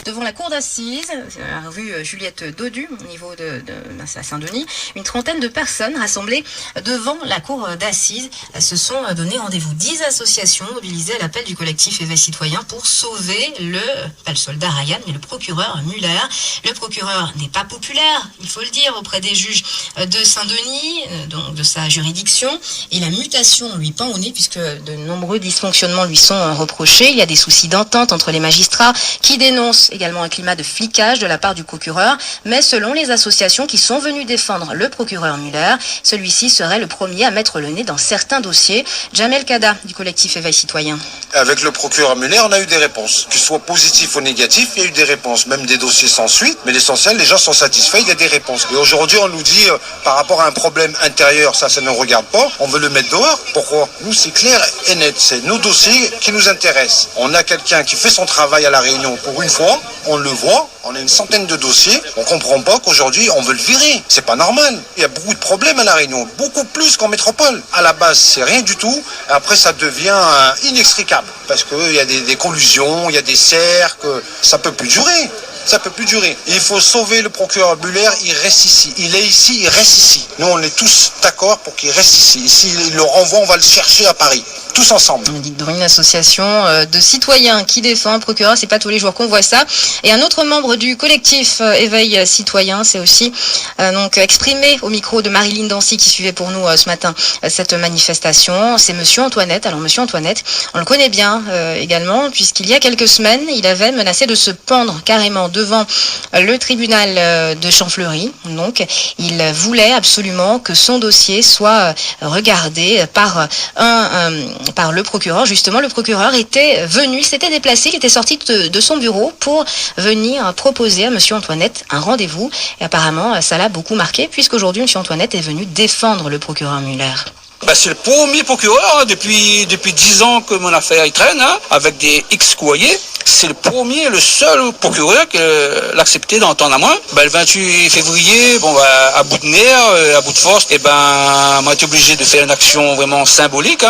Devant la cour d'assises, rue Juliette Dodu, au niveau de Saint-Denis, une trentaine de personnes rassemblées devant la cour d'assises se sont donné rendez-vous. 10 associations mobilisées à l'appel du collectif Éveil Citoyen pour sauver pas le soldat Ryan, mais le procureur Muller. Le procureur n'est pas populaire, il faut le dire, auprès des juges de Saint-Denis, donc de sa juridiction, et la mutation lui pend au nez puisque de nombreux dysfonctionnements lui sont reprochés. Il y a des soucis d'entente entre les magistrats qui dénonce également un climat de flicage de la part du procureur, mais selon les associations qui sont venues défendre le procureur Muller, celui-ci serait le premier à mettre le nez dans certains dossiers. Jamel Kada du collectif Éveil Citoyen. Avec le procureur Muller, on a eu des réponses. Que ce soit positif ou négatif, il y a eu des réponses, même des dossiers sans suite, mais l'essentiel, les gens sont satisfaits, il y a des réponses. Et aujourd'hui, on nous dit, par rapport à un problème intérieur, ça ne regarde pas, on veut le mettre dehors. Pourquoi? Nous, c'est clair et net, c'est nos dossiers qui nous intéressent. On a quelqu'un qui fait son travail à La Réunion pour une fois, on le voit, on a une centaine de dossiers, on comprend pas qu'aujourd'hui on veut le virer. C'est pas normal. Il y a beaucoup de problèmes à La Réunion, beaucoup plus qu'en métropole. À la base, c'est rien du tout. Et après, ça devient inextricable. Parce qu'il y a des collusions, il y a des cercles, ça peut plus durer. Ça peut plus durer. Il faut sauver le procureur Muller, il reste ici. Il est ici, il reste ici. Nous, on est tous d'accord pour qu'il reste ici. S'il le renvoie, on va le chercher à Paris. Tous ensemble. On dit que dans une association de citoyens qui défend un procureur, c'est pas tous les jours qu'on voit ça. Et un autre membre du collectif Éveil Citoyen s'est aussi donc exprimé au micro de Marilyn Dancy qui suivait pour nous ce matin cette manifestation. C'est Monsieur Antoinette. Alors Monsieur Antoinette, on le connaît bien également puisqu'il y a quelques semaines, il avait menacé de se pendre carrément devant le tribunal de Champfleury. Donc il voulait absolument que son dossier soit regardé par par le procureur. Justement, le procureur était venu, il s'était déplacé, il était sorti de son bureau pour venir proposer à Monsieur Antoinette un rendez-vous. Et apparemment, ça l'a beaucoup marqué, puisqu'aujourd'hui, Monsieur Antoinette est venu défendre le procureur Muller. C'est le premier procureur depuis 10 ans que mon affaire y traîne, avec des X courriers. C'est le premier, le seul procureur qui l'a accepté d'entendre à moi. Le 28 février, à bout de nerfs, à bout de force, moi été obligé de faire une action vraiment symbolique,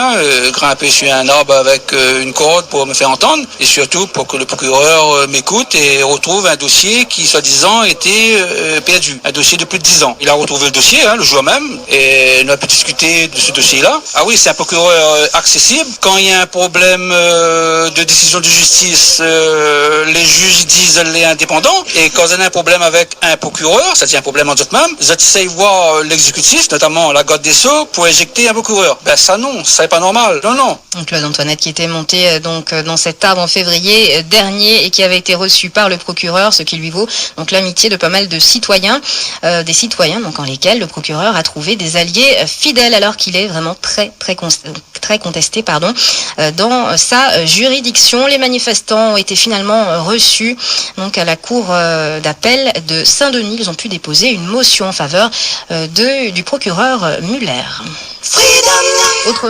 grimper sur un arbre avec une corde pour me faire entendre, et surtout pour que le procureur m'écoute et retrouve un dossier qui, soi-disant, était perdu. Un dossier de plus de 10 ans. Il a retrouvé le dossier, le jour même, et on a pu discuter de ce dossier-là. Ah oui, c'est un procureur accessible. Quand il y a un problème de décision de justice, les juges disent qu'elle est indépendante, et quand on a un problème avec un procureur, c'est-à-dire un problème en eux-mêmes, ils essayent de voir l'exécutif, notamment la garde des Sceaux, pour éjecter un procureur. Ça non, ça n'est pas normal. Non. Donc Claude Antoinette qui était monté dans cet arbre en février dernier et qui avait été reçu par le procureur, ce qui lui vaut donc l'amitié de pas mal de citoyens, des citoyens donc en lesquels le procureur a trouvé des alliés fidèles alors qu'il est vraiment très contesté dans sa juridiction. Les manifestants ont été finalement reçus donc à la cour d'appel de Saint-Denis. Ils ont pu déposer une motion en faveur du procureur Muller. Autre